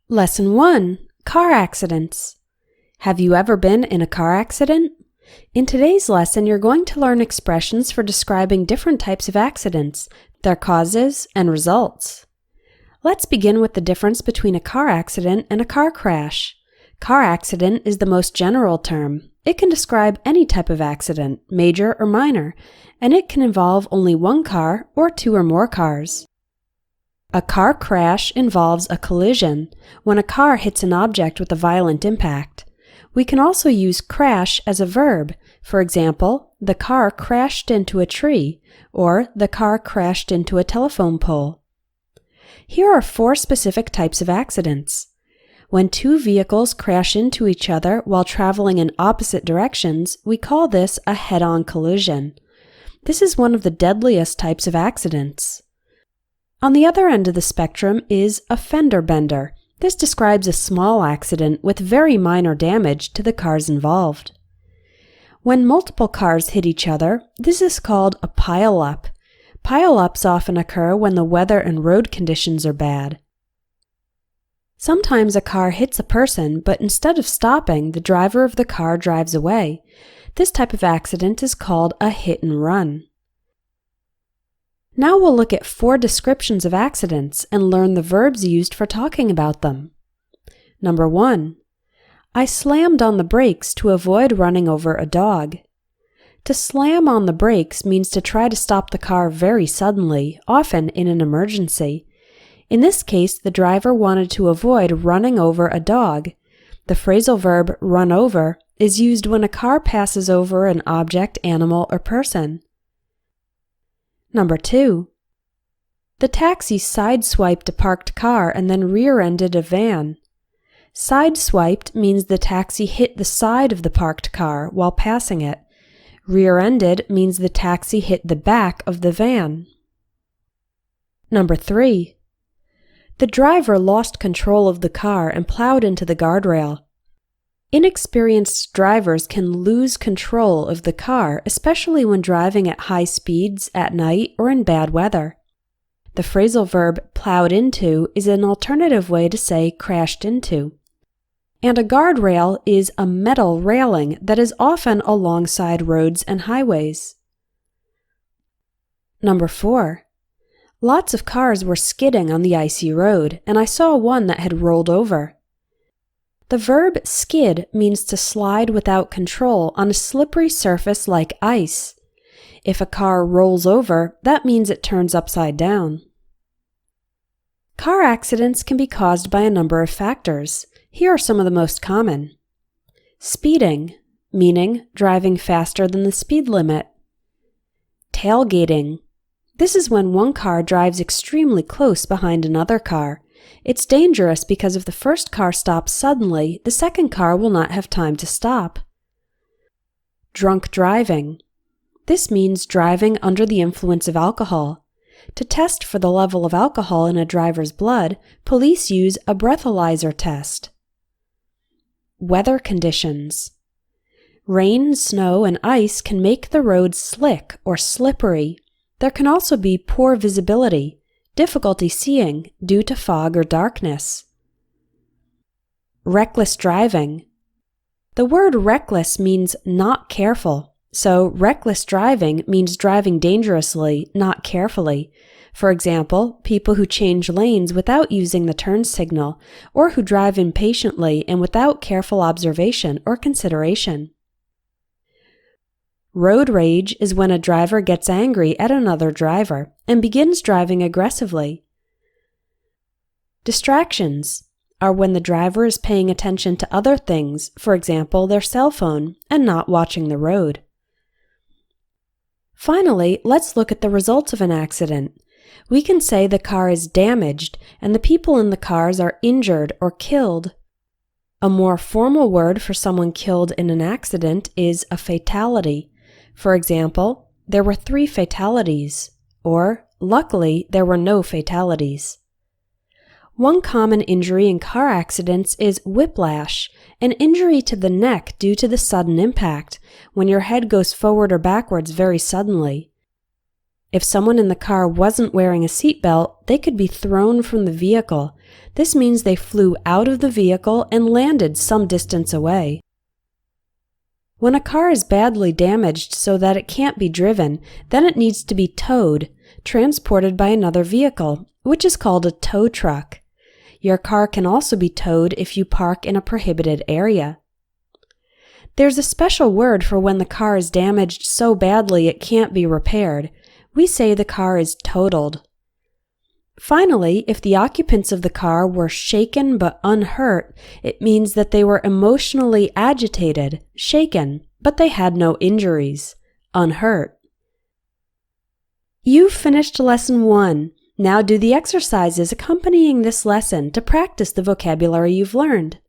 Lesson 1. Car Accidents. Have you ever been in a car accident? In today's lesson, you're going to learn expressions for describing different types of accidents, their causes, and results. Let's begin with the difference between a car accident and a car crash. Car accident is the most general term. It can describe any type of accident, major or minor, and it can involve only one car or two or more cars. A car crash involves a collision, when a car hits an object with a violent impact. We can also use crash as a verb. For example, the car crashed into a tree, or the car crashed into a telephone pole. Here are 4 specific types of accidents. When 2 vehicles crash into each other while traveling in opposite directions, we call this a head-on collision. This is one of the deadliest types of accidents. On the other end of the spectrum is a fender bender. This describes a small accident with very minor damage to the cars involved. When multiple cars hit each other, this is called a pile-up. Pile-ups often occur when the weather and road conditions are bad. Sometimes a car hits a person, but instead of stopping, the driver of the car drives away. This type of accident is called a hit and run. Now we'll look at 4 descriptions of accidents and learn the verbs used for talking about them. Number 1. I slammed on the brakes to avoid running over a dog. To slam on the brakes means to try to stop the car very suddenly, often in an emergency. In this case, the driver wanted to avoid running over a dog. The phrasal verb run over is used when a car passes over an object, animal, or person. Number 2. The taxi sideswiped a parked car and then rear-ended a van. Sideswiped means the taxi hit the side of the parked car while passing it. Rear-ended means the taxi hit the back of the van. Number 3. The driver lost control of the car and plowed into the guardrail. Inexperienced drivers can lose control of the car, especially when driving at high speeds, at night, or in bad weather. The phrasal verb plowed into is an alternative way to say crashed into. And a guardrail is a metal railing that is often alongside roads and highways. Number 4. Lots of cars were skidding on the icy road, and I saw one that had rolled over. The verb skid means to slide without control on a slippery surface like ice. If a car rolls over, that means it turns upside down. Car accidents can be caused by a number of factors. Here are some of the most common. Speeding, meaning driving faster than the speed limit. Tailgating. This is when one car drives extremely close behind another car. It's dangerous because if the first car stops suddenly, the second car will not have time to stop. Drunk driving. This means driving under the influence of alcohol. To test for the level of alcohol in a driver's blood, police use a breathalyzer test. Weather conditions. Rain, snow, and ice can make the roads slick or slippery. There can also be poor visibility, difficulty seeing due to fog or darkness. Reckless driving. The word reckless means not careful, so reckless driving means driving dangerously, not carefully. For example, people who change lanes without using the turn signal, or who drive impatiently and without careful observation or consideration. Road rage is when a driver gets angry at another driver and begins driving aggressively. Distractions are when the driver is paying attention to other things, for example, their cell phone, and not watching the road. Finally, let's look at the results of an accident. We can say the car is damaged and the people in the cars are injured or killed. A more formal word for someone killed in an accident is a fatality. For example, there were 3 fatalities, or luckily there were no fatalities. One common injury in car accidents is whiplash, an injury to the neck due to the sudden impact, when your head goes forward or backwards very suddenly. If someone in the car wasn't wearing a seatbelt, they could be thrown from the vehicle. This means they flew out of the vehicle and landed some distance away. When a car is badly damaged so that it can't be driven, then it needs to be towed, transported by another vehicle, which is called a tow truck. Your car can also be towed if you park in a prohibited area. There's a special word for when the car is damaged so badly it can't be repaired. We say the car is totaled. Finally, if the occupants of the car were shaken but unhurt, it means that they were emotionally agitated, shaken, but they had no injuries, unhurt. You've finished Lesson 1. Now do the exercises accompanying this lesson to practice the vocabulary you've learned.